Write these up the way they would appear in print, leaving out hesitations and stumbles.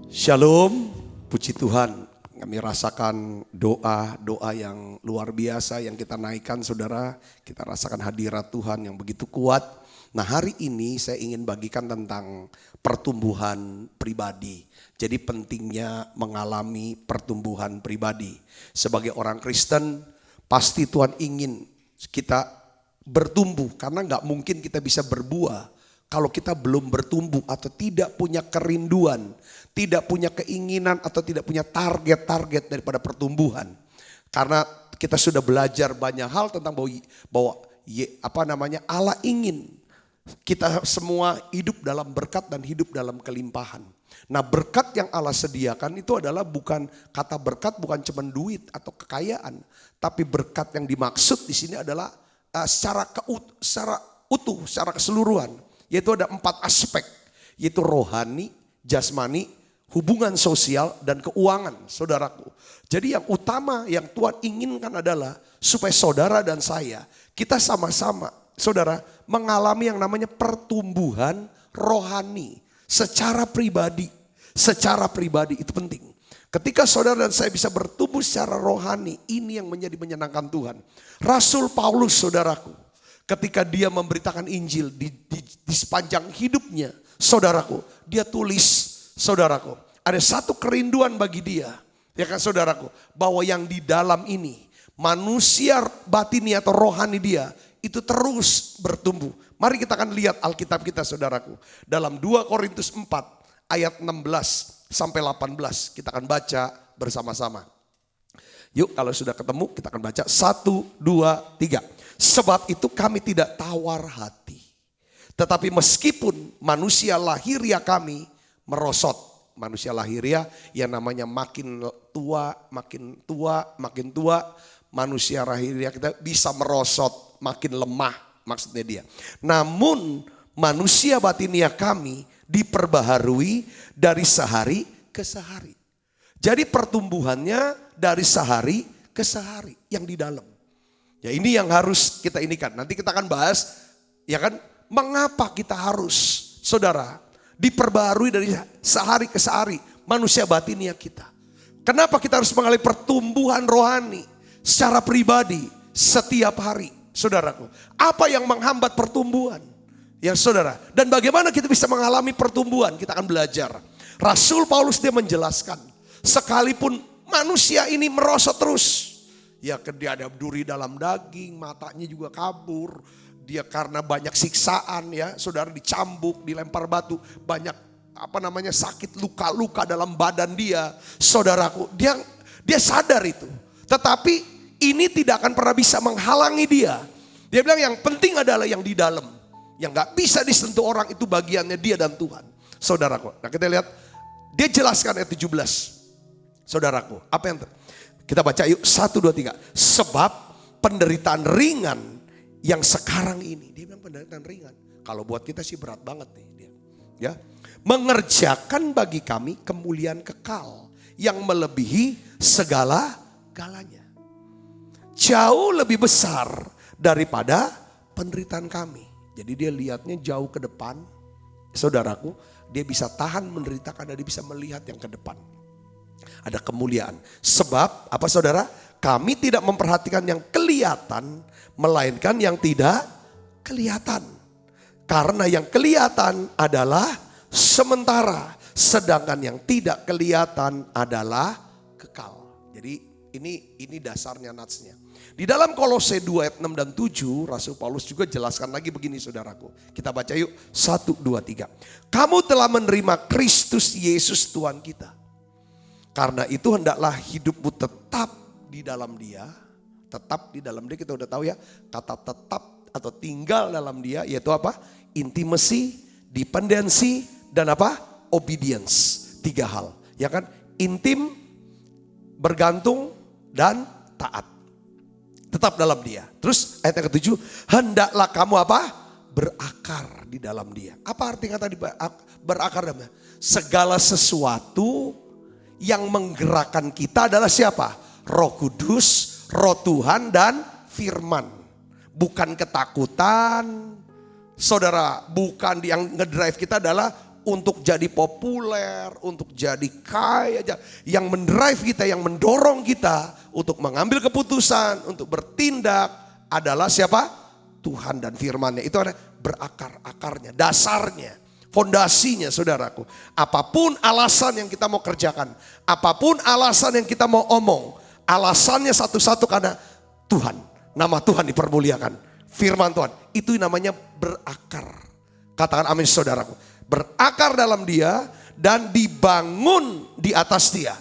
Shalom, puji Tuhan. Kami rasakan doa yang luar biasa yang kita naikkan, saudara. Kita rasakan hadirat Tuhan yang begitu kuat. Nah, hari ini saya ingin bagikan tentang pertumbuhan pribadi. Jadi pentingnya mengalami pertumbuhan pribadi. Sebagai orang Kristen, pasti Tuhan ingin kita bertumbuh. Karena gak mungkin kita bisa berbuah kalau kita belum bertumbuh atau tidak punya kerinduan, tidak punya keinginan atau tidak punya target-target daripada pertumbuhan. Karena kita sudah belajar banyak hal tentang bahwa Allah ingin kita semua hidup dalam berkat dan hidup dalam kelimpahan. Nah, berkat yang Allah sediakan itu adalah kata berkat bukan cuma duit atau kekayaan, tapi berkat yang dimaksud di sini adalah secara utuh, secara keseluruhan. Yaitu ada 4 aspek, yaitu rohani, jasmani, hubungan sosial, dan keuangan, saudaraku. Jadi yang utama yang Tuhan inginkan adalah supaya saudara dan saya, kita sama-sama, saudara, mengalami yang namanya pertumbuhan rohani secara pribadi. Secara pribadi itu penting. Ketika saudara dan saya bisa bertumbuh secara rohani, ini yang menjadi menyenangkan Tuhan. Rasul Paulus, saudaraku, ketika dia memberitakan Injil di sepanjang hidupnya, saudaraku, dia tulis, saudaraku, ada satu kerinduan bagi dia, ya kan saudaraku, bahwa yang di dalam ini, manusia batini atau rohani dia, itu terus bertumbuh. Mari kita akan lihat Alkitab kita, saudaraku, dalam 2 Korintus 4 ayat 16 sampai 18, kita akan baca bersama-sama. Yuk, kalau sudah ketemu kita akan baca 1, 2, 3. Sebab itu kami tidak tawar hati. Tetapi meskipun manusia lahiriah kami merosot. Manusia lahiriah yang namanya makin tua. Manusia lahiriah kita bisa merosot, makin lemah maksudnya dia. Namun manusia batiniah kami diperbaharui dari sehari ke sehari. Jadi pertumbuhannya dari sehari ke sehari yang di dalam. Ya, ini yang harus kita inikan. Nanti kita akan bahas, ya kan, mengapa kita harus, saudara, diperbarui dari sehari ke sehari manusia batiniah kita. Kenapa kita harus mengalami pertumbuhan rohani secara pribadi setiap hari, saudaraku? Apa yang menghambat pertumbuhan? Ya, saudara. Dan bagaimana kita bisa mengalami pertumbuhan? Kita akan belajar. Rasul Paulus dia menjelaskan, sekalipun manusia ini merosot terus. Ya, dia ada duri dalam daging, matanya juga kabur. Dia karena banyak siksaan, ya, saudara, dicambuk, dilempar batu, banyak sakit, luka-luka dalam badan dia, saudaraku. Dia sadar itu. Tetapi ini tidak akan pernah bisa menghalangi dia. Dia bilang yang penting adalah yang di dalam, yang gak bisa disentuh orang, itu bagiannya dia dan Tuhan, saudaraku. Nah, kita lihat, dia jelaskan ayat 17, saudaraku. Apa yang kita baca yuk, 1, 2, 3. Sebab penderitaan ringan yang sekarang ini. Dia bilang penderitaan ringan. Kalau buat kita sih berat banget nih dia. Ya, mengerjakan bagi kami kemuliaan kekal yang melebihi segala-galanya. Jauh lebih besar daripada penderitaan kami. Jadi dia lihatnya jauh ke depan. Saudaraku, dia bisa tahan menderita karena dia bisa melihat yang ke depan. Ada kemuliaan. Sebab apa, saudara? Kami tidak memperhatikan yang kelihatan, melainkan yang tidak kelihatan. Karena yang kelihatan adalah sementara, sedangkan yang tidak kelihatan adalah kekal. Jadi ini dasarnya natsnya. Di dalam Kolose 2 ayat 6 dan 7, Rasul Paulus juga jelaskan lagi begini, saudaraku. Kita baca yuk, 1, 2, 3. Kamu telah menerima Kristus Yesus Tuhan kita. Karena itu hendaklah hidupmu tetap di dalam dia. Tetap di dalam dia, kita udah tahu ya. Kata tetap atau tinggal dalam dia yaitu apa? Intimacy, dependency, dan apa? Obedience. 3 hal. Ya kan? Intim, bergantung, dan taat. Tetap dalam dia. Terus ayat yang ke-7. Hendaklah kamu apa? Berakar di dalam dia. Apa artinya tadi berakar dalam dia? Segala sesuatu yang menggerakkan kita adalah siapa? Roh Kudus, Roh Tuhan, dan firman. Bukan ketakutan, saudara, bukan yang ngedrive kita adalah untuk jadi populer, untuk jadi kaya. Yang mendrive kita, yang mendorong kita untuk mengambil keputusan, untuk bertindak adalah siapa? Tuhan dan firman-Nya. Itu ada berakar-akarnya, dasarnya, fondasinya saudaraku. Apapun alasan yang kita mau kerjakan, apapun alasan yang kita mau omong, alasannya satu-satu karena Tuhan. Nama Tuhan dipermuliakan. Firman Tuhan, itu namanya berakar. Katakan amin saudaraku. Berakar dalam dia dan dibangun di atas dia.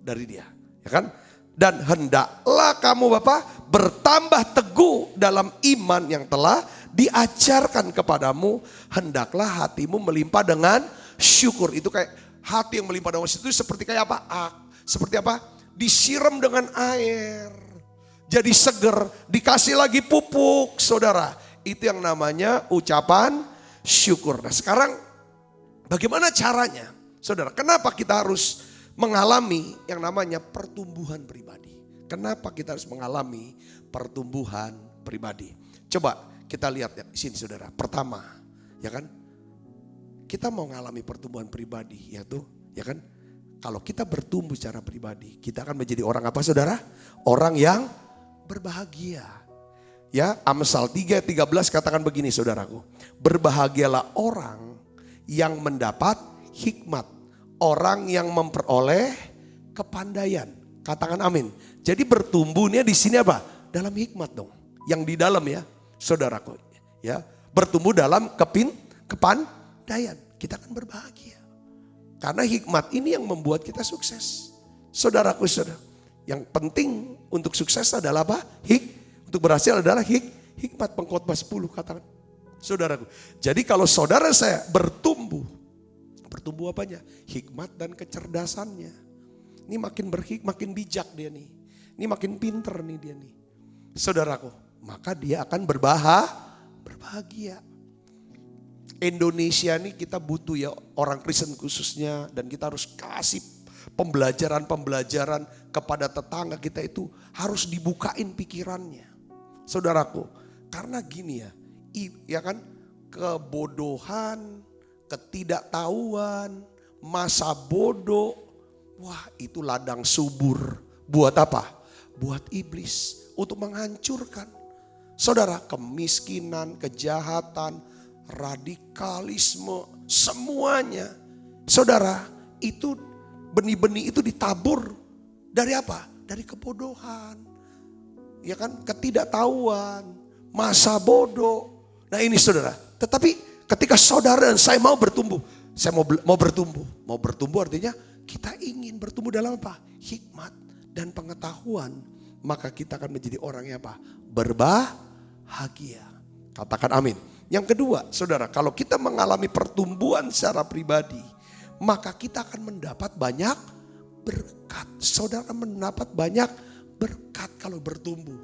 Dari dia. Ya kan? Dan hendaklah kamu Bapak bertambah teguh dalam iman yang telah diajarkan kepadamu. Hendaklah hatimu melimpah dengan syukur. Itu kayak hati yang melimpah dengan syukur itu seperti kayak apa? Seperti apa? Disiram dengan air. Jadi seger. Dikasih lagi pupuk saudara. Itu yang namanya ucapan syukur. Nah sekarang bagaimana caranya? Saudara, kenapa kita harus mengalami yang namanya pertumbuhan pribadi? Kenapa kita harus mengalami pertumbuhan pribadi? Coba kita lihat ya, di sini saudara. Pertama, ya kan? Kita mau mengalami pertumbuhan pribadi, yaitu ya kan? Kalau kita bertumbuh secara pribadi, kita akan menjadi orang apa saudara? Orang yang berbahagia. Ya, Amsal 3:13 katakan begini saudaraku. Berbahagialah orang yang mendapat hikmat. Orang yang memperoleh kepandaian. Katakan amin. Jadi bertumbuhnya di sini apa? Dalam hikmat dong. Yang di dalam ya saudaraku. Ya, bertumbuh dalam kepandaian. Kita akan berbahagia. Karena hikmat ini yang membuat kita sukses. Saudaraku saudara. Yang penting untuk sukses adalah apa? Untuk berhasil adalah hikmat. Pengkhotbah 10 katakan. Saudaraku. Jadi kalau saudara saya bertumbuh apanya? Hikmat dan kecerdasannya. Ini makin bijak dia nih. Ini makin pinter nih dia nih. Saudaraku. Maka dia akan berbahagia. Indonesia nih kita butuh ya orang Kristen khususnya. Dan kita harus kasih pembelajaran kepada tetangga kita itu harus dibukain pikirannya. Saudaraku, karena gini ya kan, kebodohan, ketidaktahuan, masa bodoh, wah itu ladang subur. Buat apa? Buat iblis untuk menghancurkan. Saudara, kemiskinan, kejahatan, radikalisme, semuanya. Saudara, itu benih-benih itu ditabur dari apa? Dari kebodohan. Ya kan, ketidaktahuan, masa bodoh. Nah ini saudara, tetapi ketika saudara dan saya mau bertumbuh, saya mau bertumbuh artinya kita ingin bertumbuh dalam apa? Hikmat dan pengetahuan, maka kita akan menjadi orang yang apa? Berbahagia. Katakan amin. Yang kedua, saudara, kalau kita mengalami pertumbuhan secara pribadi, maka kita akan mendapat banyak berkat. Saudara akan mendapat banyak berkat kalau bertumbuh.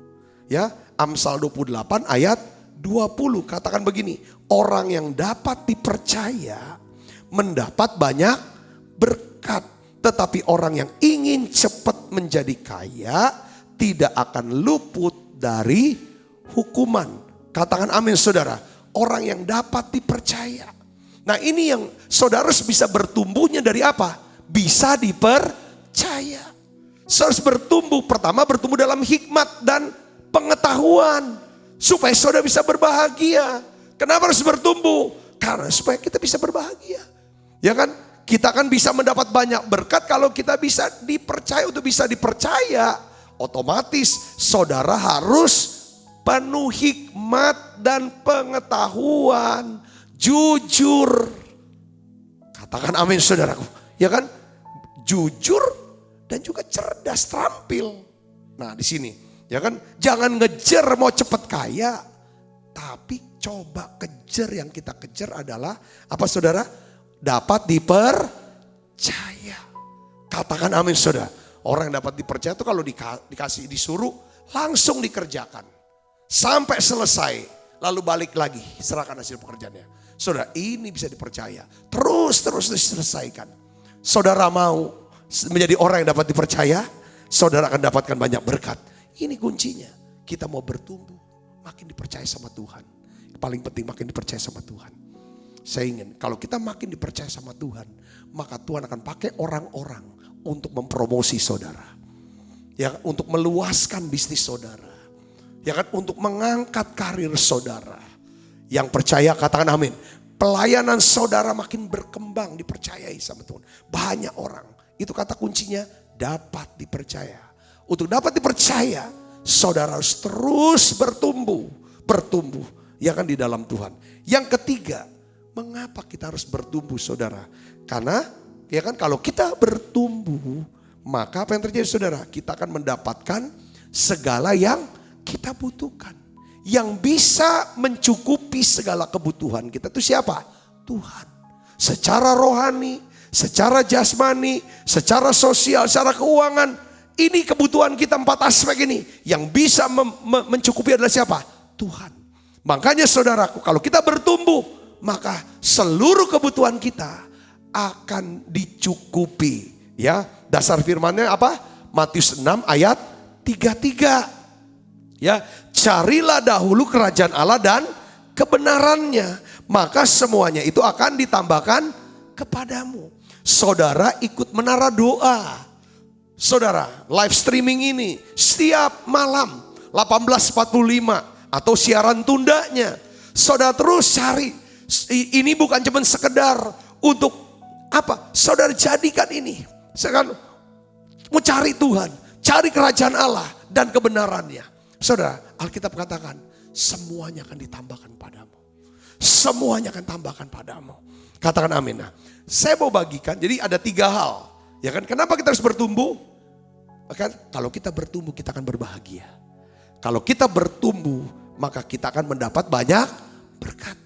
Ya, Amsal 28 ayat 20 katakan begini, orang yang dapat dipercaya mendapat banyak berkat, tetapi orang yang ingin cepat menjadi kaya tidak akan luput dari hukuman. Katakan amin saudara, orang yang dapat dipercaya. Nah ini yang saudara bisa bertumbuhnya dari apa? Bisa dipercaya. Harus bertumbuh, pertama bertumbuh dalam hikmat dan pengetahuan. Supaya saudara bisa berbahagia. Kenapa harus bertumbuh? Karena supaya kita bisa berbahagia. Ya kan? Kita akan bisa mendapat banyak berkat kalau kita bisa dipercaya. Untuk bisa dipercaya, otomatis saudara harus penuh hikmat dan pengetahuan. Jujur. Katakan amin saudaraku. Ya kan? Jujur dan juga cerdas, terampil. Nah di sini, ya kan, jangan ngejar mau cepat kaya, tapi coba kejar, yang kita kejar adalah apa saudara? Dapat dipercaya. Katakan amin saudara. Orang yang dapat dipercaya itu kalau disuruh langsung dikerjakan sampai selesai, lalu balik lagi serahkan hasil pekerjaannya. Saudara, ini bisa dipercaya. Terus diselesaikan. Saudara mau menjadi orang yang dapat dipercaya, saudara akan dapatkan banyak berkat. Ini kuncinya. Kita mau bertumbuh, makin dipercaya sama Tuhan. Paling penting makin dipercaya sama Tuhan. Saya ingin kalau kita makin dipercaya sama Tuhan, maka Tuhan akan pakai orang-orang untuk mempromosi saudara. Ya, untuk meluaskan bisnis saudara. Ya kan, untuk mengangkat karir saudara. Yang percaya katakan amin. Pelayanan saudara makin berkembang, dipercayai sama Tuhan. Banyak orang. Itu kata kuncinya, dapat dipercaya. Untuk dapat dipercaya, saudara harus terus bertumbuh. Ya kan, di dalam Tuhan. Yang ketiga, mengapa kita harus bertumbuh saudara? Karena ya kan, kalau kita bertumbuh, maka apa yang terjadi saudara? Kita akan mendapatkan segala yang kita butuhkan. Yang bisa mencukupi segala kebutuhan kita itu siapa? Tuhan. Secara rohani, secara jasmani, secara sosial, secara keuangan. Ini kebutuhan kita 4 aspek ini. Yang bisa mencukupi adalah siapa? Tuhan. Makanya saudaraku, kalau kita bertumbuh, maka seluruh kebutuhan kita akan dicukupi. Ya, dasar firmannya apa? Matius 6 ayat 33. Ya, carilah dahulu kerajaan Allah dan kebenarannya, maka semuanya itu akan ditambahkan kepadamu. Saudara ikut menara doa. Saudara, live streaming ini setiap malam 18.45 atau siaran tundanya. Saudara terus cari. Ini bukan cuma sekedar untuk apa? Saudara jadikan ini. Sekarang mau cari Tuhan, cari kerajaan Allah dan kebenarannya. Saudara, Alkitab katakan semuanya akan ditambahkan padamu. Semuanya akan tambahkan padamu. Katakan amin. Nah, saya mau bagikan, jadi ada 3 hal. Ya kan, kenapa kita harus bertumbuh? Maka kalau kita bertumbuh kita akan berbahagia. Kalau kita bertumbuh maka kita akan mendapat banyak berkat.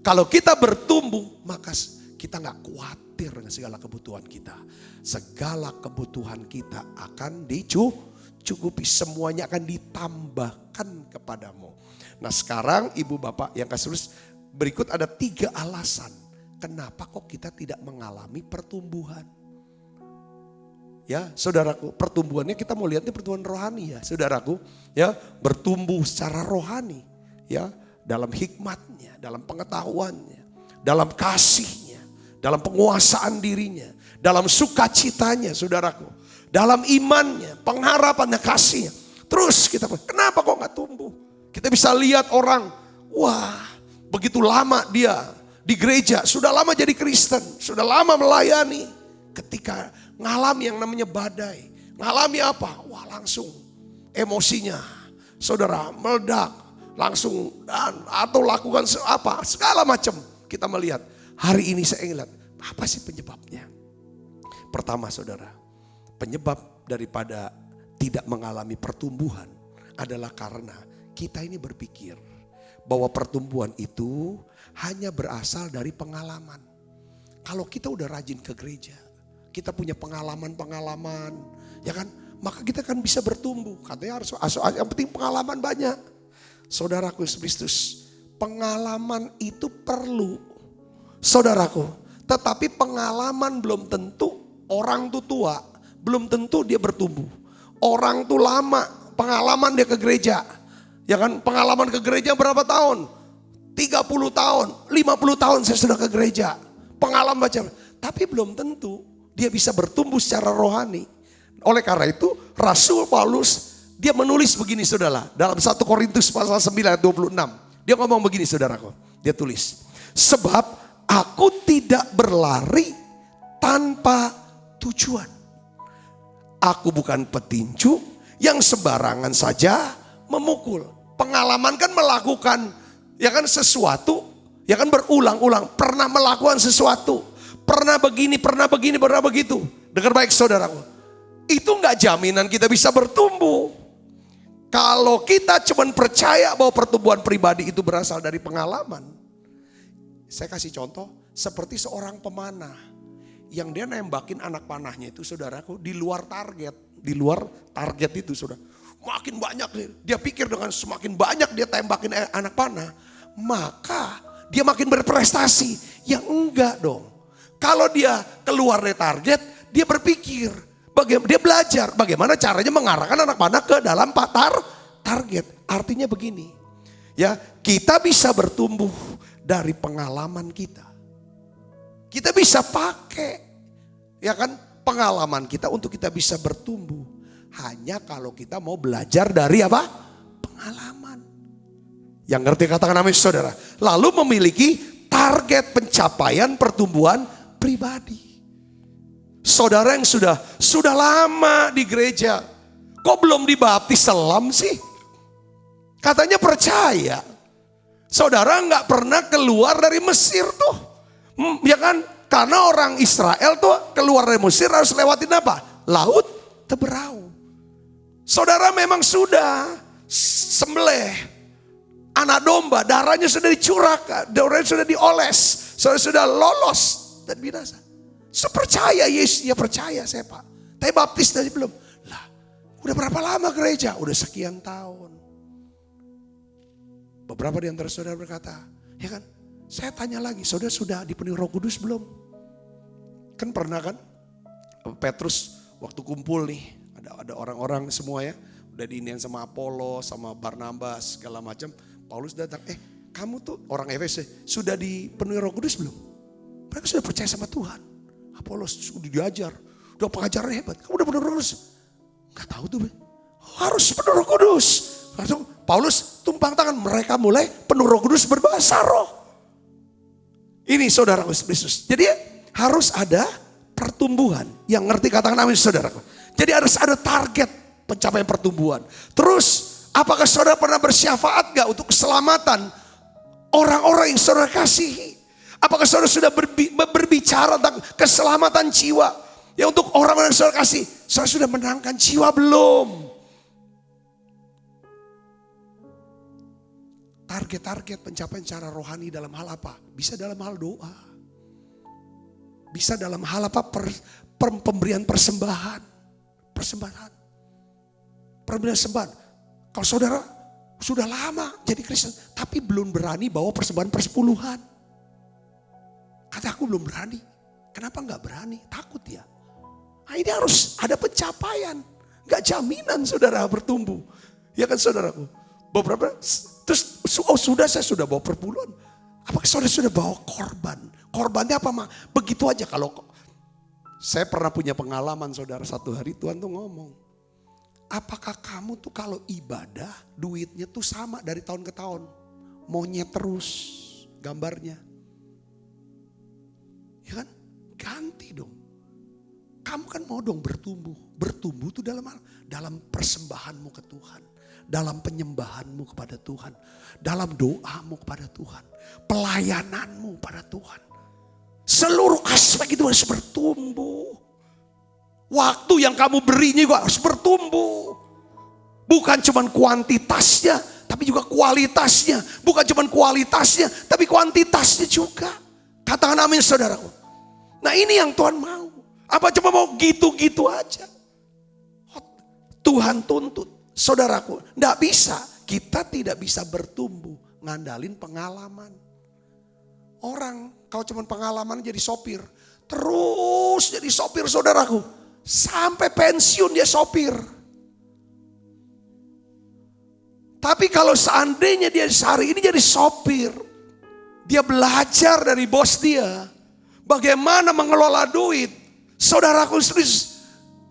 Kalau kita bertumbuh maka kita gak khawatir dengan segala kebutuhan kita. Segala kebutuhan kita akan dicukupi, semuanya akan ditambahkan kepadamu. Nah sekarang ibu bapak yang kasih tulis, berikut ada 3 alasan kenapa kok kita tidak mengalami pertumbuhan. Ya saudaraku, pertumbuhannya kita mau lihatnya pertumbuhan rohani ya saudaraku. Ya, bertumbuh secara rohani ya, dalam hikmatnya, dalam pengetahuannya, dalam kasihnya, dalam penguasaan dirinya, dalam sukacitanya saudaraku, dalam imannya, pengharapannya, kasihnya. Terus kita, kenapa kok gak tumbuh? Kita bisa lihat orang, wah begitu lama dia di gereja, sudah lama jadi Kristen, sudah lama melayani. Ketika ngalami yang namanya badai, ngalami apa? Wah langsung emosinya saudara meledak, langsung dan atau lakukan apa segala macam. Kita melihat hari ini saya ingat apa sih penyebabnya? Pertama saudara, penyebab daripada tidak mengalami pertumbuhan adalah karena kita ini berpikir bahwa pertumbuhan itu hanya berasal dari pengalaman. Kalau kita udah rajin ke gereja, kita punya pengalaman-pengalaman, ya kan? Maka kita kan bisa bertumbuh. Katanya harus yang penting pengalaman banyak. Saudaraku Yesus Kristus, pengalaman itu perlu. Saudaraku, tetapi pengalaman belum tentu. Orang tuh tua, belum tentu dia bertumbuh. Orang tuh lama, pengalaman dia ke gereja. Ya kan, pengalaman ke gereja berapa tahun? 30 tahun, 50 tahun saya sudah ke gereja. Pengalaman baca, tapi belum tentu dia bisa bertumbuh secara rohani. Oleh karena itu Rasul Paulus dia menulis begini saudara. Dalam 1 Korintus pasal 9 ayat 26. Dia ngomong begini saudaraku. Dia tulis. Sebab aku tidak berlari tanpa tujuan. Aku bukan petinju yang sembarangan saja memukul. Pengalaman kan melakukan ya kan sesuatu. Ya kan berulang-ulang. Pernah melakukan sesuatu. Pernah begini, pernah begitu. Dengar baik saudaraku. Itu enggak jaminan kita bisa bertumbuh. Kalau kita cuma percaya bahwa pertumbuhan pribadi itu berasal dari pengalaman. Saya kasih contoh seperti seorang pemanah. Yang dia nembakin anak panahnya itu saudaraku di luar target. Di luar target itu saudara. Makin banyak dia pikir dengan semakin banyak dia tembakin anak panah. Maka dia makin berprestasi. Yang enggak dong. Kalau dia keluar dari target, dia berpikir, dia belajar bagaimana caranya mengarahkan anak panah ke dalam target. Artinya begini, ya kita bisa bertumbuh dari pengalaman kita. Kita bisa pakai, ya kan, pengalaman kita untuk kita bisa bertumbuh. Hanya kalau kita mau belajar dari apa? Pengalaman. Yang ngerti katakan amin saudara. Lalu memiliki target pencapaian pertumbuhan pribadi. Saudara yang sudah lama di gereja, kok belum dibaptis selam sih? Katanya percaya. Saudara nggak pernah keluar dari Mesir tuh. Ya kan? Karena orang Israel tuh keluar dari Mesir harus lewatin apa? Laut Teberau. Saudara memang sudah sembelih anak domba, darahnya sudah dicurahkan, darahnya sudah dioles, saudara sudah lolos dan binasa. Saya percaya Yesus, ya percaya saya Pak. Tapi baptis tadi belum. Lah, udah berapa lama gereja? Udah sekian tahun. Beberapa di antara saudara berkata, ya kan? Saya tanya lagi, saudara sudah dipenuhi Roh Kudus belum? Kan pernah kan? Petrus waktu kumpul nih, ada orang-orang semua ya, udah diinian sama Apollo, sama Barnabas segala macam. Paulus datang, kamu tuh orang Efesus sudah dipenuhi Roh Kudus belum? Mereka sudah percaya sama Tuhan. Apollos sudah diajar, udah pengajaran hebat. Kamu udah penuh Roh Kudus? Gak tahu tuh, harus penuh Roh Kudus. Langsung Paulus tumpang tangan, mereka mulai penuh Roh Kudus berbahasa roh. Ini saudara Kristus. Jadi harus ada pertumbuhan. Yang ngerti katakan amin saudara. Jadi harus ada target pencapaian pertumbuhan. Terus apakah saudara pernah bersyafaat gak untuk keselamatan orang-orang yang saudara kasihi? Apakah saudara sudah berbicara tentang keselamatan jiwa? Ya untuk orang-orang yang saudara kasih, saudara sudah menangkan jiwa belum? Target-target pencapaian secara rohani dalam hal apa? Bisa dalam hal doa. Bisa dalam hal apa? Pemberian persembahan. Pemberian persembahan. Kalau saudara sudah lama jadi Kristen, tapi belum berani bawa persembahan persepuluhan. Kata aku belum berani. Kenapa nggak berani? Takut ya. Nah, ini harus ada pencapaian. Nggak jaminan saudara bertumbuh. Ya kan saudaraku? Beberapa terus saya sudah bawa perpuluhan. Apakah saudara sudah bawa korban? Korbannya apa mah? Begitu aja kalau saya pernah punya pengalaman saudara, satu hari Tuhan tuh ngomong, apakah kamu tuh kalau ibadah duitnya tuh sama dari tahun ke tahun, monyet terus gambarnya, ya kan? Ganti dong. Kamu kan mau dong bertumbuh tuh dalam persembahanmu ke Tuhan. Dalam penyembahanmu kepada Tuhan. Dalam doamu kepada Tuhan. Pelayananmu pada Tuhan. Seluruh aspek itu harus bertumbuh. Waktu yang kamu berinya juga harus bertumbuh. Bukan cuma kuantitasnya, tapi juga kualitasnya. Bukan cuma kualitasnya, tapi kuantitasnya juga. Katakan amin saudaraku. Nah ini yang Tuhan mau. Apa cuma mau gitu-gitu aja? Tuhan tuntut. Saudaraku, enggak bisa. Kita tidak bisa bertumbuh ngandalin pengalaman. Orang kalau cuma pengalaman jadi sopir, terus jadi sopir saudaraku. Sampai pensiun dia sopir. Tapi kalau seandainya dia sehari ini jadi sopir, dia belajar dari bos dia bagaimana mengelola duit. Saudaraku,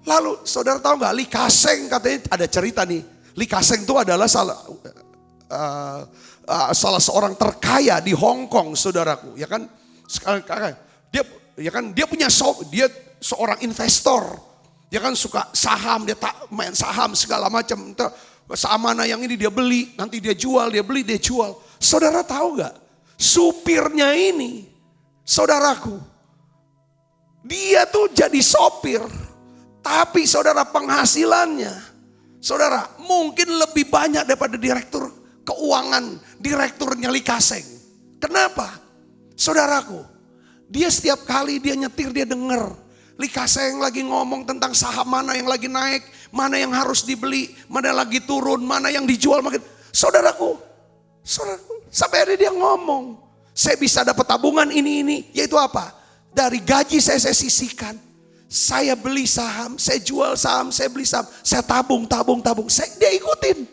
lalu saudara tahu nggak, Li Ka-shing katanya ada cerita nih. Li Ka-shing itu adalah salah seorang terkaya di Hong Kong, saudaraku. Ya kan, dia punya dia seorang investor. Dia kan suka saham, dia main saham segala macam. Saham mana yang ini dia beli, nanti dia jual, dia beli, dia jual. Saudara tahu nggak? Supirnya ini, saudaraku, dia tuh jadi sopir. Tapi saudara penghasilannya, saudara mungkin lebih banyak daripada direktur keuangan, direkturnya Li Ka-shing. Kenapa? Saudaraku, dia setiap kali dia nyetir dia denger Li Ka-shing lagi ngomong tentang saham mana yang lagi naik, mana yang harus dibeli, mana yang lagi turun, mana yang dijual makin. Saudaraku, sampai hari dia ngomong, saya bisa dapat tabungan ini, yaitu apa? Dari gaji saya sisihkan. Saya beli saham, saya jual saham, saya beli saham, saya tabung. Dia ikutin,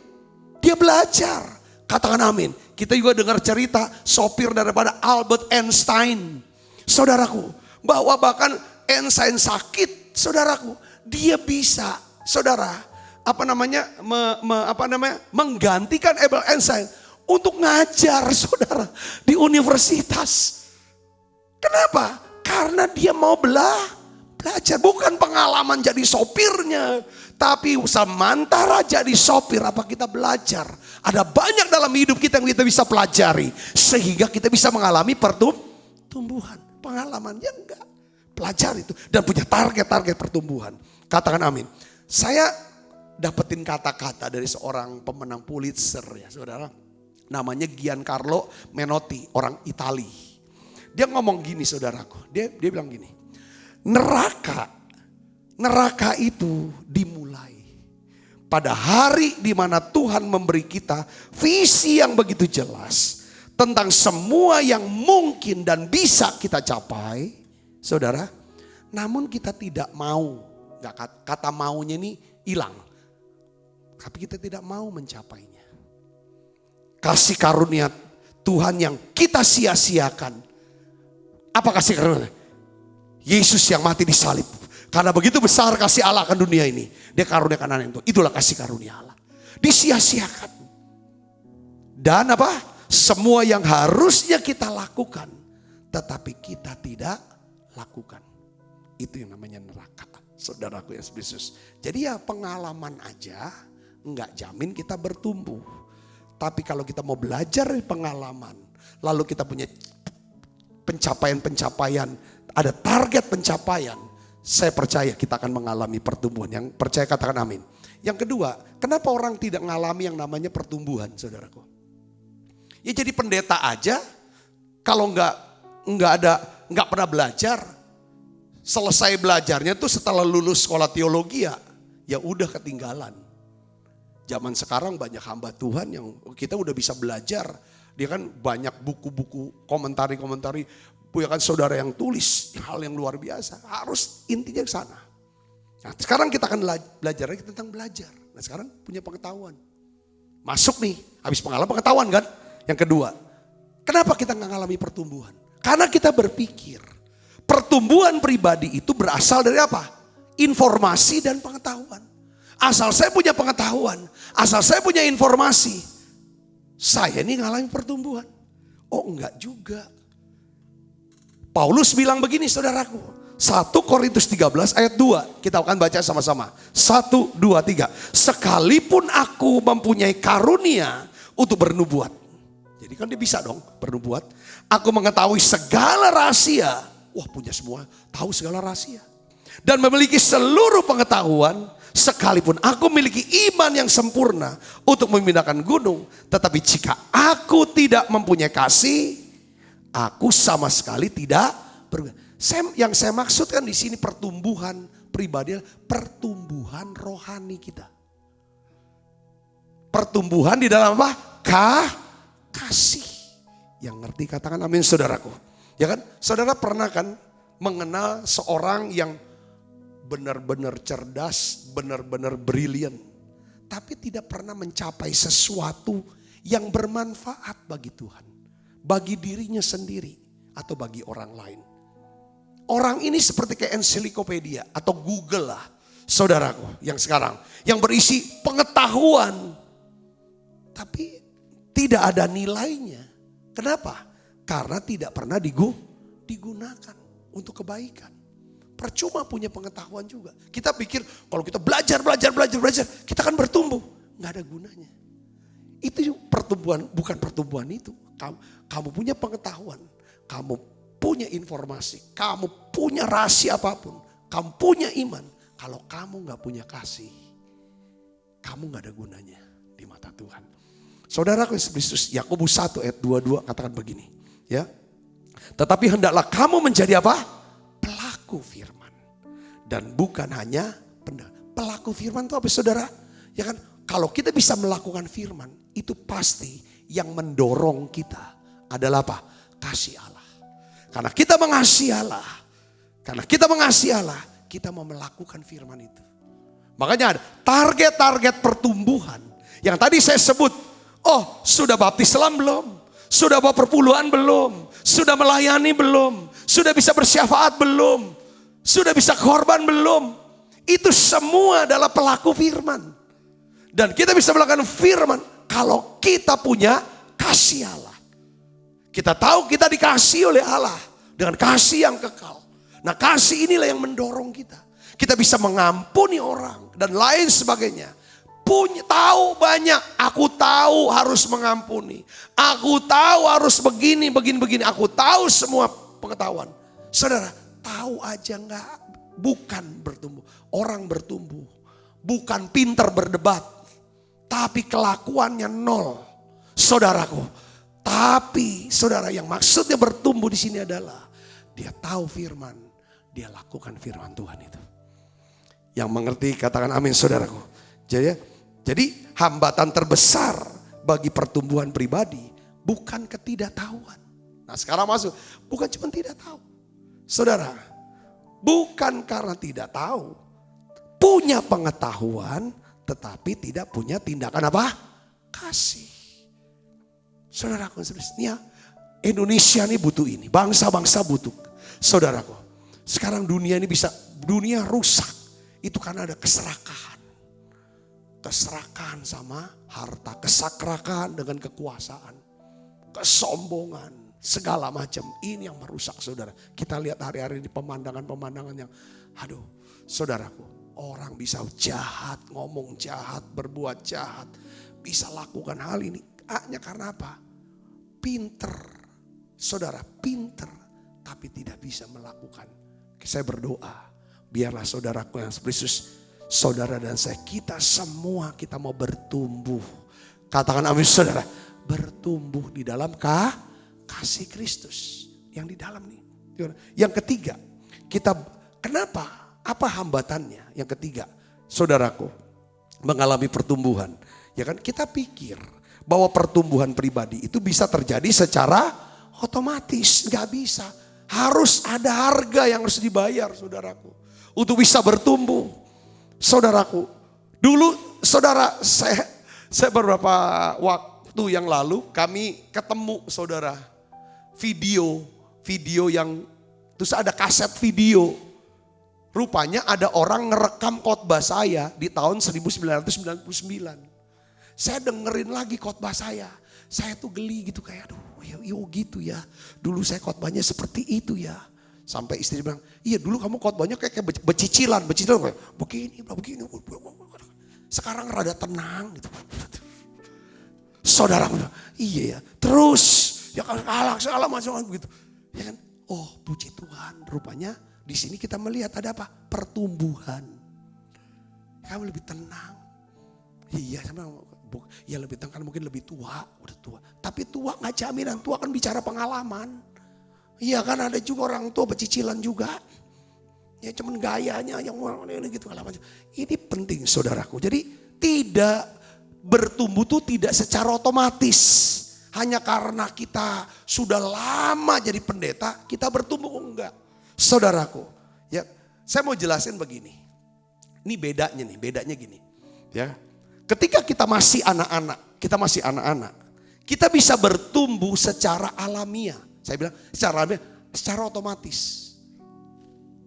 dia belajar. Katakan amin. Kita juga dengar cerita sopir daripada Albert Einstein. Saudaraku, Bahwa bahkan Einstein sakit, saudaraku, dia bisa, saudara, menggantikan Albert Einstein untuk ngajar, saudara, di universitas. Kenapa? Karena dia mau belajar, bukan pengalaman jadi sopirnya, tapi sementara jadi sopir apa kita belajar. Ada banyak dalam hidup kita yang kita bisa pelajari, sehingga kita bisa mengalami pertumbuhan. Pengalamannya enggak, pelajari itu dan punya target pertumbuhan. Katakan amin. Saya dapetin kata-kata dari seorang pemenang Pulitzer ya saudara. Namanya Giancarlo Menotti, orang Itali. Dia ngomong gini saudaraku, dia bilang gini. Neraka itu dimulai pada hari di mana Tuhan memberi kita visi yang begitu jelas tentang semua yang mungkin dan bisa kita capai, saudara. Namun kita tidak mau, kata maunya ini hilang, tapi kita tidak mau mencapainya. Kasih karunia Tuhan yang kita sia-siakan. Apa kasih karunia? Yesus yang mati di salib. Karena begitu besar kasih Allah akan dunia ini, dia karuniakan anak itu. Itulah kasih karunia Allah. Disia-siakan. Dan apa? Semua yang harusnya kita lakukan, tetapi kita tidak lakukan. Itu yang namanya neraka, saudaraku Yesus Kristus. Jadi ya pengalaman aja enggak jamin kita bertumbuh. Tapi kalau kita mau belajar dari pengalaman, lalu kita punya pencapaian-pencapaian, ada target pencapaian, saya percaya kita akan mengalami pertumbuhan. Yang percaya katakan amin. Yang kedua, kenapa orang tidak mengalami yang namanya pertumbuhan, saudaraku? Ya jadi pendeta aja, kalau nggak pernah belajar, selesai belajarnya tuh setelah lulus sekolah teologi ya udah ketinggalan. Zaman sekarang banyak hamba Tuhan yang kita udah bisa belajar. Dia kan banyak buku-buku, komentari-komentari. Ya kan saudara yang tulis hal yang luar biasa. Harus intinya ke sana. Nah sekarang kita akan belajar lagi tentang belajar. Nah sekarang punya pengetahuan. Masuk nih, habis pengetahuan kan. Yang kedua, kenapa kita nggak ngalami pertumbuhan? Karena kita berpikir pertumbuhan pribadi itu berasal dari apa? Informasi dan pengetahuan. Asal saya punya pengetahuan, asal saya punya informasi, saya ini ngalami pertumbuhan. Oh enggak juga. Paulus bilang begini saudaraku. 1 Korintus 13 ayat 2. Kita akan baca sama-sama. 1, 2, 3. Sekalipun aku mempunyai karunia untuk bernubuat. Jadi kan dia bisa dong bernubuat. Aku mengetahui segala rahasia. Wah punya semua, tahu segala rahasia. Dan memiliki seluruh pengetahuan. Sekalipun aku memiliki iman yang sempurna untuk memindahkan gunung. Tetapi jika aku tidak mempunyai kasih, aku sama sekali tidak berguna. Yang saya maksudkan di sini pertumbuhan pribadi, pertumbuhan rohani kita. Pertumbuhan di dalam apa? Kasih. Yang ngerti katakan amin saudaraku. Ya kan? Saudara pernah kan mengenal seorang yang benar-benar cerdas, benar-benar brilian. Tapi tidak pernah mencapai sesuatu yang bermanfaat bagi Tuhan. Bagi dirinya sendiri atau bagi orang lain. Orang ini seperti kayak ensiklopedia atau Google lah. Saudaraku yang sekarang. Yang berisi pengetahuan. Tapi tidak ada nilainya. Kenapa? Karena tidak pernah digunakan untuk kebaikan. Percuma punya pengetahuan juga. Kita pikir kalau kita belajar, kita akan bertumbuh. Nggak ada gunanya. Itu pertumbuhan, bukan pertumbuhan itu. Kamu punya pengetahuan, kamu punya informasi, kamu punya rahasia apapun, kamu punya iman. Kalau kamu nggak punya kasih, kamu nggak ada gunanya di mata Tuhan. Saudaraku Yesus Kristus, Yakobus 1 ayat 22 katakan begini, ya. Tetapi hendaklah kamu menjadi apa? Pelaku firman dan bukan hanya pendengar. Pelaku firman itu apa saudara? Ya kan, kalau kita bisa melakukan firman, itu pasti yang mendorong kita adalah apa? Kasih Allah. Karena kita mengasihi Allah. Karena kita mengasihi Allah, kita mau melakukan firman itu. Makanya ada target-target pertumbuhan. Yang tadi saya sebut, oh sudah baptis Islam belum? Sudah bawa perpuluhan belum? Sudah melayani belum? Sudah bisa bersyafaat belum? Sudah bisa korban belum? Itu semua adalah pelaku firman. Dan kita bisa melakukan firman kalau kita punya kasih Allah. Kita tahu kita dikasih oleh Allah dengan kasih yang kekal. Nah, kasih inilah yang mendorong kita. Kita bisa mengampuni orang dan lain sebagainya. Tahu banyak, aku tahu harus mengampuni. Aku tahu harus begini. Aku tahu semua pengetahuan. Saudara, tahu aja enggak, bukan bertumbuh. Orang bertumbuh, bukan pintar berdebat, tapi kelakuannya nol. Saudaraku, tapi saudara yang maksudnya bertumbuh di sini adalah dia tahu firman, dia lakukan firman Tuhan itu. Yang mengerti katakan amin saudaraku. Jadi hambatan terbesar bagi pertumbuhan pribadi bukan ketidaktahuan. Nah sekarang masuk, bukan cuma tidak tahu. Saudara, bukan karena tidak tahu. Punya pengetahuan tetapi tidak punya tindakan apa? Kasih. Saudaraku, Indonesia ini butuh ini. Bangsa-bangsa butuh. Saudaraku, sekarang dunia ini dunia rusak. Itu karena ada keserakahan. Keserakahan sama harta, kesakrakan dengan kekuasaan, kesombongan, segala macam. Ini yang merusak saudara. Kita lihat hari-hari di pemandangan-pemandangan yang, aduh saudaraku, orang bisa jahat, ngomong jahat, berbuat jahat, bisa lakukan hal ini. Hanya karena apa? Pinter, saudara pinter, tapi tidak bisa melakukan. Saya berdoa, biarlah saudaraku yang Yesus, saudara dan saya, kita semua kita mau bertumbuh. Katakan amin saudara. Bertumbuh di dalam kasih Kristus yang di dalam nih. Yang ketiga, kenapa? Apa hambatannya? Yang ketiga, saudaraku, mengalami pertumbuhan. Ya kan kita pikir bahwa pertumbuhan pribadi itu bisa terjadi secara otomatis. Gak bisa. Harus ada harga yang harus dibayar saudaraku. Untuk bisa bertumbuh. Saudaraku, dulu saudara saya beberapa waktu yang lalu kami ketemu saudara video yang terus ada kaset video. Rupanya ada orang ngerekam khotbah saya di tahun 1999. Saya dengerin lagi khotbah saya tuh geli gitu kayak aduh yo gitu ya. Dulu saya khotbahnya seperti itu ya. Sampai istri bilang, iya dulu kamu khotbahnya kayak becicilan kayak begini. Sekarang rada tenang gitu. Saudara bilang, iya ya. Terus ya segala macam gitu. Ya kan? Oh, puji Tuhan. Rupanya di sini kita melihat ada apa? Pertumbuhan. Kamu lebih tenang. Iya, ya lebih tenang kan mungkin lebih tua, udah tua. Tapi tua nggak jaminan, tua kan bicara pengalaman. Iya kan ada juga orang tua becicilan juga. Ya cuman gayanya yang ini gitu. Ini penting saudaraku. Jadi tidak bertumbuh tuh tidak secara otomatis. Hanya karena kita sudah lama jadi pendeta kita bertumbuh enggak. Saudaraku. Ya saya mau jelasin begini. Ini bedanya gini. Ya. Ketika kita masih anak-anak. Kita bisa bertumbuh secara alamiah. Saya bilang secara otomatis.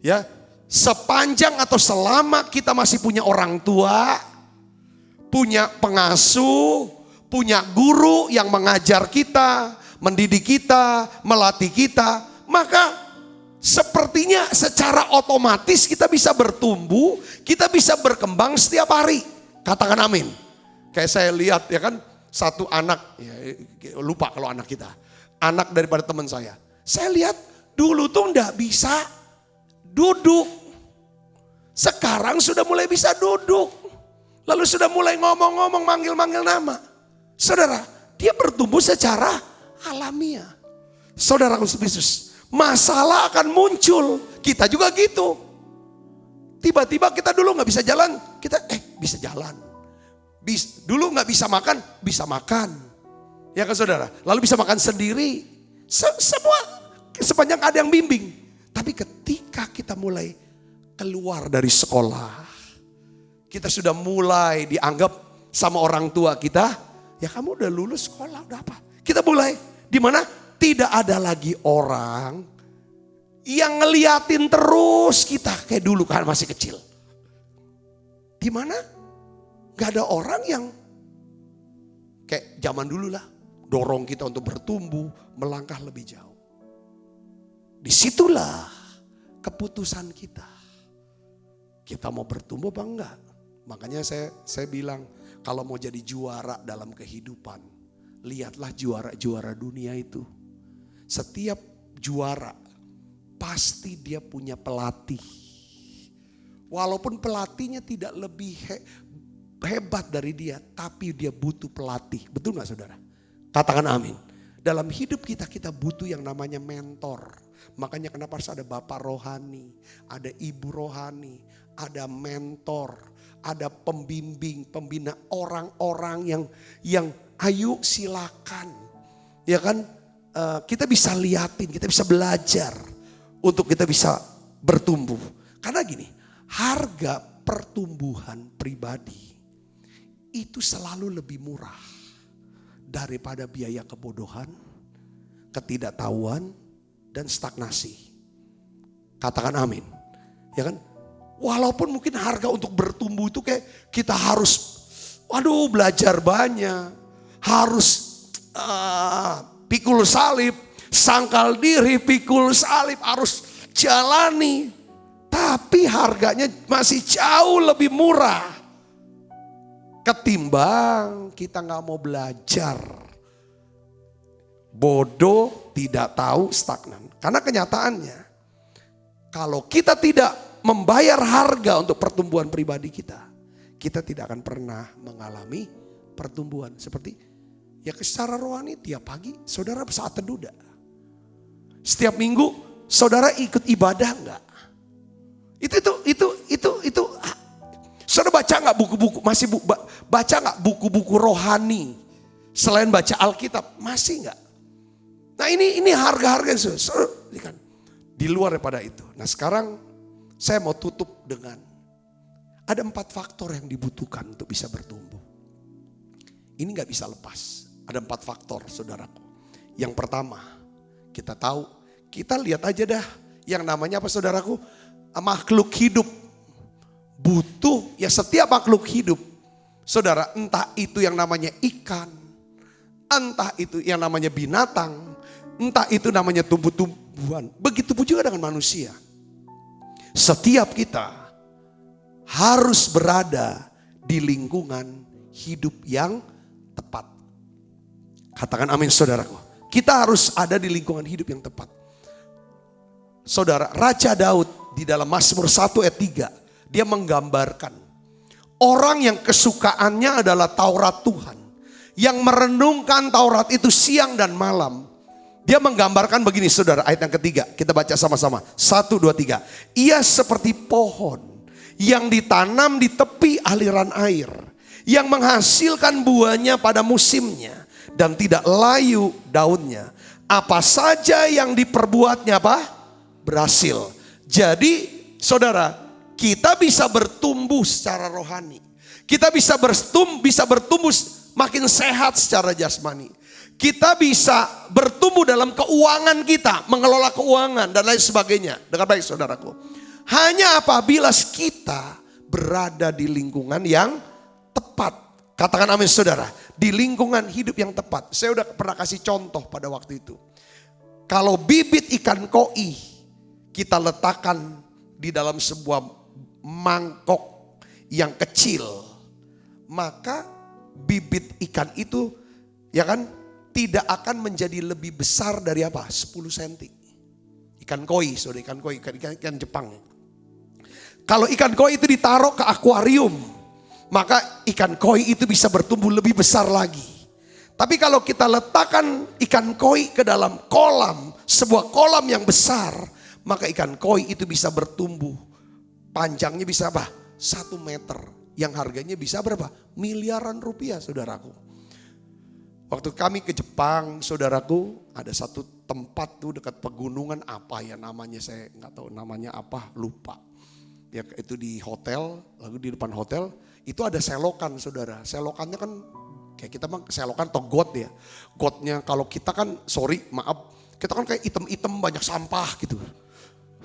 Ya, sepanjang atau selama kita masih punya orang tua, punya pengasuh, punya guru yang mengajar kita, mendidik kita, melatih kita, maka sepertinya secara otomatis kita bisa bertumbuh, kita bisa berkembang setiap hari. Katakan amin. Kayak saya lihat ya kan, satu anak, ya, lupa kalau anak kita. Anak daripada teman saya lihat dulu tuh enggak bisa duduk. Sekarang sudah mulai bisa duduk. Lalu sudah mulai ngomong-ngomong, manggil-manggil nama. Saudara, dia bertumbuh secara alamiah. Saudaraku Yesus, masalah akan muncul. Kita juga gitu. Tiba-tiba kita dulu gak bisa jalan, kita bisa jalan. Dulu gak bisa makan. Ya kan saudara, lalu bisa makan sendiri. Semua sepanjang ada yang bimbing. Tapi ketika kita mulai keluar dari sekolah, kita sudah mulai dianggap sama orang tua kita, ya kamu udah lulus sekolah, udah apa? Kita mulai Dimana tidak ada lagi orang yang ngeliatin terus kita kayak dulu kan masih kecil. Dimana gak ada orang yang kayak zaman dulu lah, dorong kita untuk bertumbuh, melangkah lebih jauh. Disitulah keputusan kita. Kita mau bertumbuh apa enggak? Makanya saya bilang, kalau mau jadi juara dalam kehidupan, lihatlah juara-juara dunia itu. Setiap juara pasti dia punya pelatih. Walaupun pelatihnya tidak lebih hebat dari dia, tapi dia butuh pelatih. Betul gak saudara? Katakan amin. Dalam hidup kita butuh yang namanya mentor. Makanya kenapa harus ada bapak rohani, ada ibu rohani, ada mentor, ada pembimbing, pembina, orang-orang yang ayo silakan. Ya kan, kita bisa liatin, kita bisa belajar untuk kita bisa bertumbuh. Karena gini, harga pertumbuhan pribadi itu selalu lebih murah daripada biaya kebodohan, ketidaktahuan, dan stagnasi. Katakan amin. Ya kan? Walaupun mungkin harga untuk bertumbuh itu kayak kita harus belajar banyak. Harus pikul salib, sangkal diri, pikul salib, harus jalani. Tapi harganya masih jauh lebih murah ketimbang kita gak mau belajar. Bodoh, tidak tahu, stagnan. Karena kenyataannya, kalau kita tidak membayar harga untuk pertumbuhan pribadi kita tidak akan pernah mengalami pertumbuhan. Seperti ya secara rohani tiap pagi saudara saat teduh enggak? Setiap minggu saudara ikut ibadah enggak? Itu saudara baca enggak buku-buku, baca enggak buku-buku rohani selain baca Alkitab? Masih enggak? Nah ini harga-harga yang di luar daripada itu. Nah sekarang saya mau tutup dengan ada 4 faktor yang dibutuhkan untuk bisa bertumbuh. Ini gak bisa lepas. Ada 4 faktor saudaraku. Yang pertama, kita tahu, kita lihat aja dah yang namanya apa saudaraku? Makhluk hidup. Butuh, ya setiap makhluk hidup. Saudara, entah itu yang namanya ikan, entah itu yang namanya binatang, entah itu namanya tumbuh-tumbuhan. Begitu pun juga dengan manusia. Setiap kita harus berada di lingkungan hidup yang tepat. Katakan amin saudaraku. Kita harus ada di lingkungan hidup yang tepat. Saudara, Raja Daud di dalam Mazmur 1 ayat 3. Dia menggambarkan orang yang kesukaannya adalah Taurat Tuhan. Yang merenungkan Taurat itu siang dan malam. Dia menggambarkan begini saudara, ayat yang ketiga. Kita baca sama-sama. 1, 2, 3. Ia seperti pohon yang ditanam di tepi aliran air. Yang menghasilkan buahnya pada musimnya. Dan tidak layu daunnya. Apa saja yang diperbuatnya apa? Berhasil. Jadi saudara, kita bisa bertumbuh secara rohani. Kita bisa bertumbuh makin sehat secara jasmani. Kita bisa bertumbuh dalam keuangan kita, mengelola keuangan dan lain sebagainya. Dengan baik saudaraku. Hanya apabila kita berada di lingkungan yang tepat. Katakan amin saudara. Di lingkungan hidup yang tepat. Saya udah pernah kasih contoh pada waktu itu. Kalau bibit ikan koi kita letakkan di dalam sebuah mangkok yang kecil. Maka bibit ikan itu ya kan tidak akan menjadi lebih besar dari apa? 10 cm. Ikan koi, saudara, ikan koi, ikan Jepang. Kalau ikan koi itu ditaruh ke akuarium, maka ikan koi itu bisa bertumbuh lebih besar lagi. Tapi kalau kita letakkan ikan koi ke dalam kolam, sebuah kolam yang besar, maka ikan koi itu bisa bertumbuh. Panjangnya bisa apa? 1 meter. Yang harganya bisa berapa? Miliaran rupiah saudaraku. Waktu kami ke Jepang, saudaraku, ada satu tempat tuh dekat pegunungan apa ya namanya, saya nggak tahu namanya apa, lupa. Ya itu di hotel, lalu di depan hotel itu ada selokan saudara. Selokannya kan Kayak kita mah selokan atau got ya. Gotnya kalau kita kan, sorry maaf, kita kan kayak item-item banyak sampah gitu.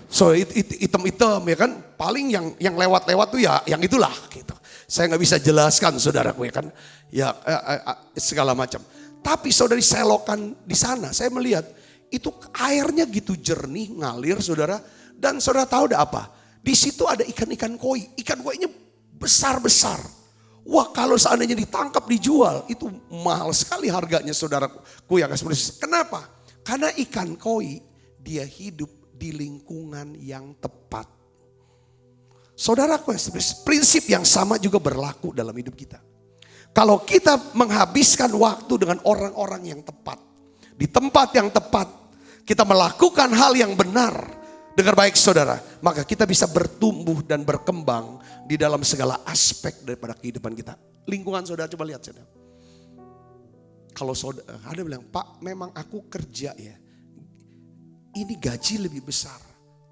So item-item ya kan, paling yang lewat-lewat tuh ya yang itulah gitu. Saya nggak bisa jelaskan saudaraku ya kan, ya segala macam. Tapi saudari selokan di sana, saya melihat itu airnya gitu jernih ngalir saudara. Dan saudara tahu ada apa? Di situ ada ikan-ikan koi. Ikan koinya besar-besar. Wah kalau seandainya ditangkap dijual itu mahal sekali harganya saudaraku yang kasih. Kenapa? Karena ikan koi dia hidup di lingkungan yang tepat. Saudaraku, prinsip yang sama juga berlaku dalam hidup kita. Kalau kita menghabiskan waktu dengan orang-orang yang tepat, di tempat yang tepat, kita melakukan hal yang benar, dengar baik saudara, maka kita bisa bertumbuh dan berkembang di dalam segala aspek daripada kehidupan kita. Lingkungan saudara, coba lihat saudara. Kalau saudara, ada bilang, Pak memang aku kerja ya, ini gaji lebih besar,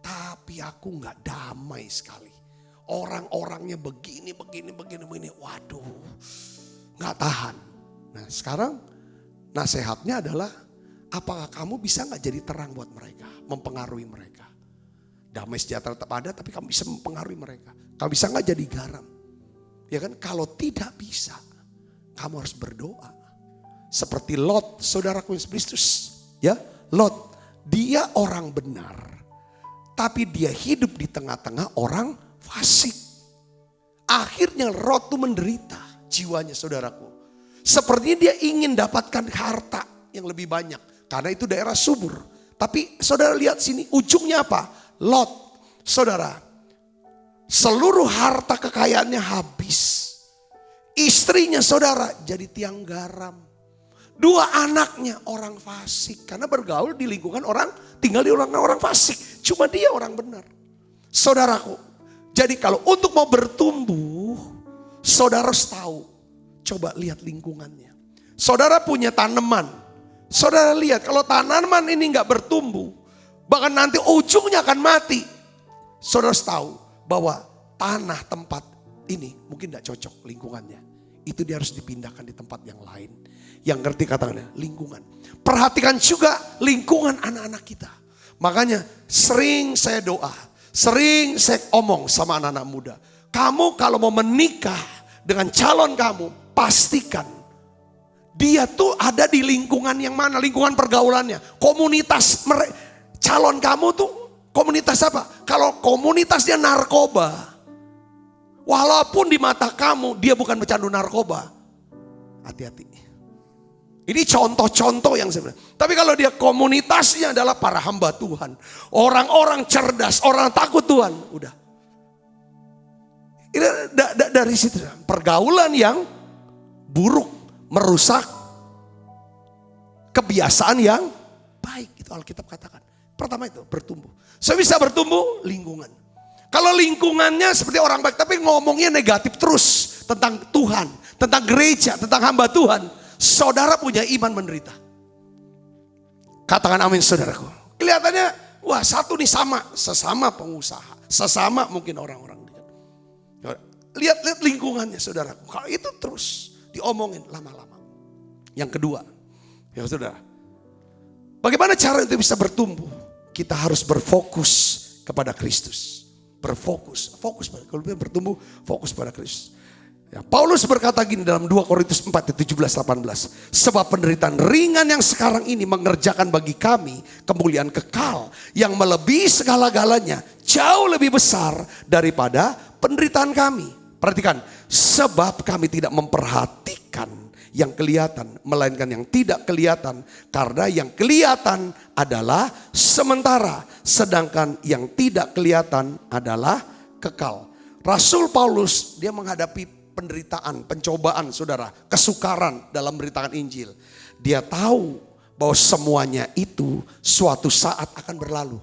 tapi aku gak damai sekali. Orang-orangnya begini, waduh gak tahan. Nah sekarang nasihatnya adalah, apakah kamu bisa gak jadi terang buat mereka, mempengaruhi mereka. Damai sejahtera tetap ada, tapi kamu bisa mempengaruhi mereka. Kamu bisa gak jadi garam? Ya kan, kalau tidak bisa, kamu harus berdoa. Seperti Lot, saudaraku Yesus Kristus. Ya, Lot, dia orang benar. Tapi dia hidup di tengah-tengah orang fasik. Akhirnya Lot itu menderita jiwanya saudaraku. Sepertinya dia ingin dapatkan harta yang lebih banyak. Karena itu daerah subur. Tapi saudara lihat sini ujungnya apa? Lot, saudara, seluruh harta kekayaannya habis. Istrinya saudara jadi tiang garam. 2 anaknya orang fasik. Karena bergaul di lingkungan orang, tinggal di orang fasik. Cuma dia orang benar. Saudaraku, jadi kalau untuk mau bertumbuh, saudara harus tahu. Coba lihat lingkungannya. Saudara punya tanaman. Saudara lihat kalau tanaman ini gak bertumbuh, bahkan nanti ujungnya akan mati. Saudara harus tahu bahwa tanah tempat ini mungkin gak cocok lingkungannya. Itu dia harus dipindahkan di tempat yang lain. Yang ngerti katakannya lingkungan. Perhatikan juga lingkungan anak-anak kita. Makanya sering saya doa, sering saya omong sama anak-anak muda. Kamu kalau mau menikah dengan calon kamu, pastikan dia tuh ada di lingkungan yang mana, lingkungan pergaulannya. Komunitas calon kamu tuh komunitas apa? Kalau komunitasnya narkoba, walaupun di mata kamu dia bukan pecandu narkoba, hati-hati. Ini contoh-contoh yang sebenarnya. Tapi kalau dia komunitasnya adalah para hamba Tuhan, orang-orang cerdas, orang takut Tuhan, udah. Ini dari situ pergaulan yang buruk merusak kebiasaan yang baik. Itu Alkitab katakan. Pertama itu bertumbuh. Saya bisa bertumbuh lingkungan. Kalau lingkungannya seperti orang baik tapi ngomongnya negatif terus tentang Tuhan, tentang gereja, tentang hamba Tuhan, saudara punya iman menderita. Katakan amin saudaraku. Kelihatannya wah satu nih sesama pengusaha, sesama mungkin orang-orang. Lihat lingkungannya saudaraku. Kalau itu terus diomongin lama-lama. Yang kedua, ya saudara, bagaimana cara itu bisa bertumbuh? Kita harus berfokus kepada Kristus. Fokus kalau bertumbuh, fokus pada Kristus. Ya, Paulus berkata gini dalam 2 Korintus 4, 17-18. Sebab penderitaan ringan yang sekarang ini mengerjakan bagi kami kemuliaan kekal yang melebihi segala-galanya, jauh lebih besar daripada penderitaan kami. Perhatikan, sebab kami tidak memperhatikan yang kelihatan, melainkan yang tidak kelihatan. Karena yang kelihatan adalah sementara, sedangkan yang tidak kelihatan adalah kekal. Rasul Paulus, dia menghadapi penderitaan, pencobaan saudara, kesukaran dalam memberitakan Injil. Dia tahu bahwa semuanya itu suatu saat akan berlalu.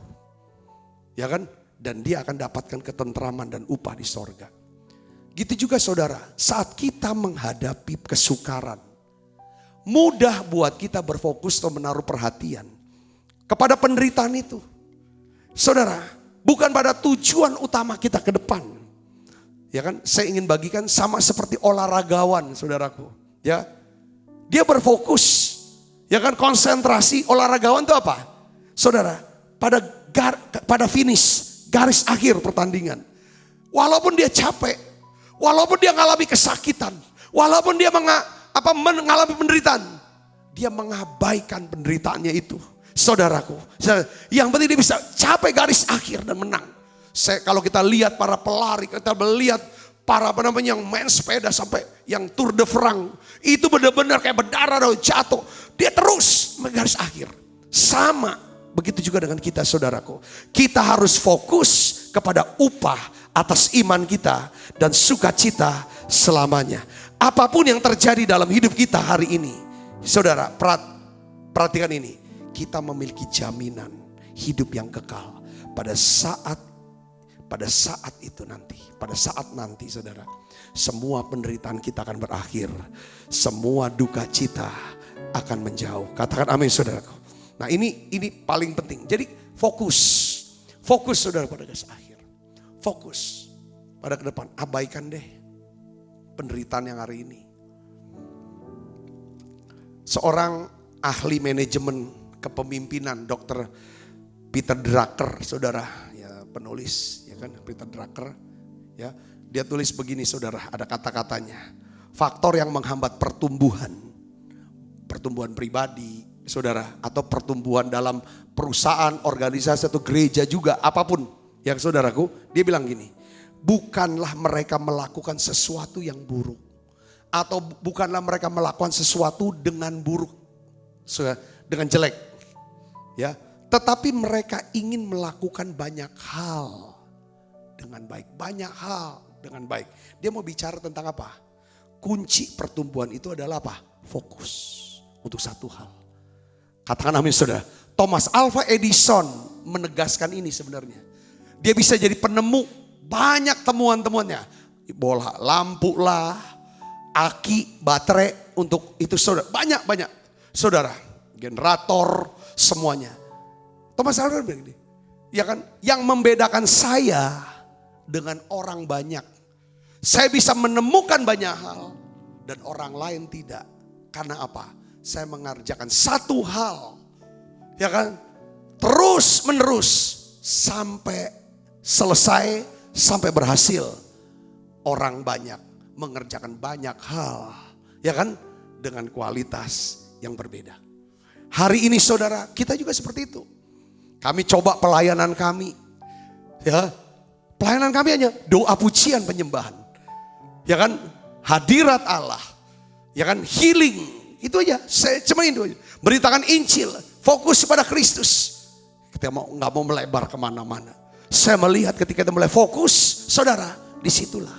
Ya kan? Dan dia akan dapatkan ketentraman dan upah di sorga. Gitu juga saudara, saat kita menghadapi kesukaran, mudah buat kita berfokus atau menaruh perhatian kepada penderitaan itu. Saudara, bukan pada tujuan utama kita ke depan. Ya kan, saya ingin bagikan sama seperti olahragawan saudaraku. Ya, Dia berfokus. Ya kan, konsentrasi. Olahragawan itu apa? Saudara, pada finish, garis akhir pertandingan. Walaupun dia capek, walaupun dia mengalami kesakitan, walaupun dia mengalami penderitaan, dia mengabaikan penderitaannya itu. Saudaraku, yang penting dia bisa capai garis akhir dan menang. Kalau kita lihat para pelari, kita melihat para yang main sepeda sampai yang Tour de France, itu benar-benar kayak berdarah dan jatuh. Dia terus garis akhir. Sama, begitu juga dengan kita, saudaraku. Kita harus fokus kepada upah atas iman kita dan sukacita selamanya. Apapun yang terjadi dalam hidup kita hari ini, saudara, perhatikan ini. Kita memiliki jaminan hidup yang kekal pada saat itu nanti. Pada saat nanti, saudara, semua penderitaan kita akan berakhir. Semua duka cita akan menjauh. Katakan amin, saudaraku. Nah, ini paling penting. Jadi fokus saudara pada garis akhir. Fokus pada ke depan. Abaikan deh penderitaan yang hari ini. Seorang ahli manajemen kepemimpinan, Dr. Peter Drucker, saudara, ya penulis, ya kan, Peter Drucker, ya, dia tulis begini, saudara, ada kata-katanya, faktor yang menghambat pertumbuhan pribadi, saudara, atau pertumbuhan dalam perusahaan, organisasi atau gereja juga, apapun, yang saudaraku, dia bilang gini, bukanlah mereka melakukan sesuatu yang buruk, atau bukanlah mereka melakukan sesuatu dengan buruk, dengan jelek. Ya, tetapi mereka ingin melakukan banyak hal dengan baik. Banyak hal dengan baik. Dia mau bicara tentang apa? Kunci pertumbuhan itu adalah apa? Fokus untuk satu hal. Katakan amin, saudara. Thomas Alva Edison menegaskan ini sebenarnya. Dia bisa jadi penemu banyak temuan-temuannya. Bola lampu lah, aki, baterai untuk itu, saudara. Banyak. Saudara, generator, semuanya. Thomas Alva bilang gini, ya kan, yang membedakan saya dengan orang banyak, saya bisa menemukan banyak hal dan orang lain tidak. Karena apa? Saya mengerjakan satu hal, ya kan, terus menerus sampai selesai, sampai berhasil. Orang banyak mengerjakan banyak hal, ya kan, dengan kualitas yang berbeda. Hari ini, saudara, kita juga seperti itu. Kami coba pelayanan kami, ya, pelayanan kami hanya doa, pujian, penyembahan, ya kan, hadirat Allah, ya kan, healing, itu aja. Saya cuma itu aja. Beritakan Injil, fokus pada Kristus. Kita nggak mau melebar kemana-mana. Saya melihat ketika kita mulai fokus, saudara, disitulah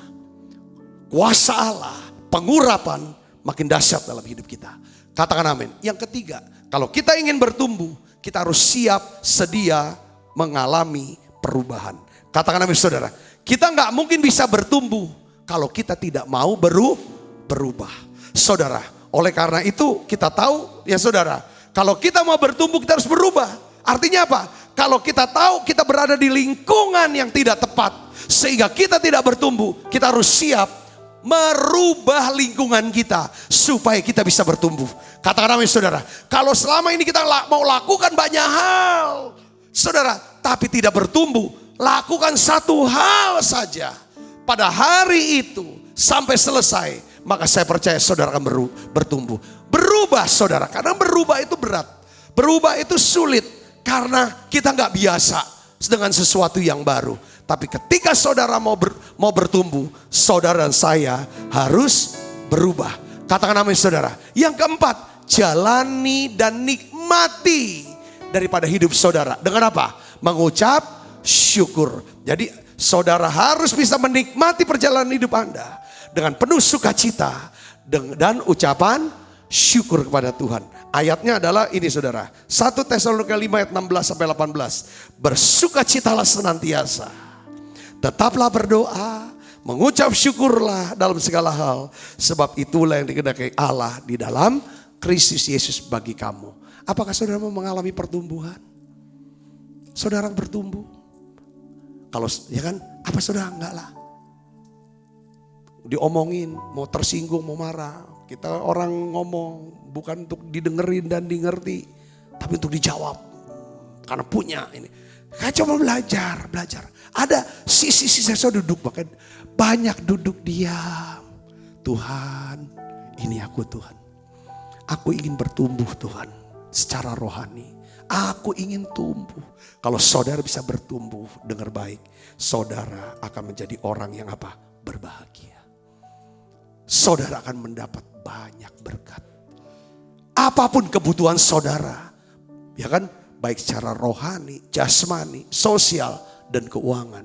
kuasa Allah, pengurapan makin dahsyat dalam hidup kita. Katakan amin. Yang ketiga, kalau kita ingin bertumbuh, kita harus siap, sedia mengalami perubahan. Katakan amin, saudara. Kita nggak mungkin bisa bertumbuh kalau kita tidak mau berubah. Saudara, oleh karena itu kita tahu, ya saudara, kalau kita mau bertumbuh kita harus berubah. Artinya apa? Kalau kita tahu kita berada di lingkungan yang tidak tepat, sehingga kita tidak bertumbuh, kita harus siap merubah lingkungan kita supaya kita bisa bertumbuh. Katakan amin, saudara. Kalau selama ini kita mau lakukan banyak hal, saudara, tapi tidak bertumbuh, lakukan satu hal saja. Pada hari itu sampai selesai, maka saya percaya saudara akan bertumbuh. Berubah, saudara, karena berubah itu berat. Berubah itu sulit karena kita nggak biasa dengan sesuatu yang baru. Tapi ketika saudara mau bertumbuh, saudara dan saya harus berubah. Katakan amin, saudara. Yang keempat, jalani dan nikmati daripada hidup saudara. Dengan apa? Mengucap syukur. Jadi saudara harus bisa menikmati perjalanan hidup Anda dengan penuh sukacita dan ucapan syukur kepada Tuhan. Ayatnya adalah ini, saudara. 1 Tesalonika 5 ayat 16-18. Bersukacitalah senantiasa. Tetaplah berdoa, mengucap syukurlah dalam segala hal. Sebab itulah yang dikehendaki Allah di dalam Kristus Yesus bagi kamu. Apakah saudara mau mengalami pertumbuhan? Saudara bertumbuh? Kalau ya kan, apa saudara enggak lah? diomongin, mau tersinggung, mau marah. Kita orang ngomong bukan untuk didengerin dan dimengerti, tapi untuk dijawab. Karena punya ini. Kita coba belajar. Ada sisi-sisi saya duduk, bahkan banyak duduk diam. Tuhan, ini aku Tuhan. Aku ingin bertumbuh Tuhan secara rohani. Aku ingin tumbuh. Kalau saudara bisa bertumbuh, dengar baik. Saudara akan menjadi orang yang apa? Berbahagia. Saudara akan mendapat banyak berkat. Apapun kebutuhan saudara, ya kan? Baik secara rohani, jasmani, sosial, dan keuangan.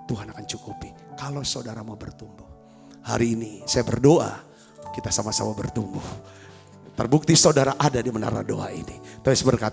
Tuhan akan cukupi kalau saudara mau bertumbuh. Hari ini saya berdoa, kita sama-sama bertumbuh. Terbukti saudara ada di menara doa ini. Terus berkata,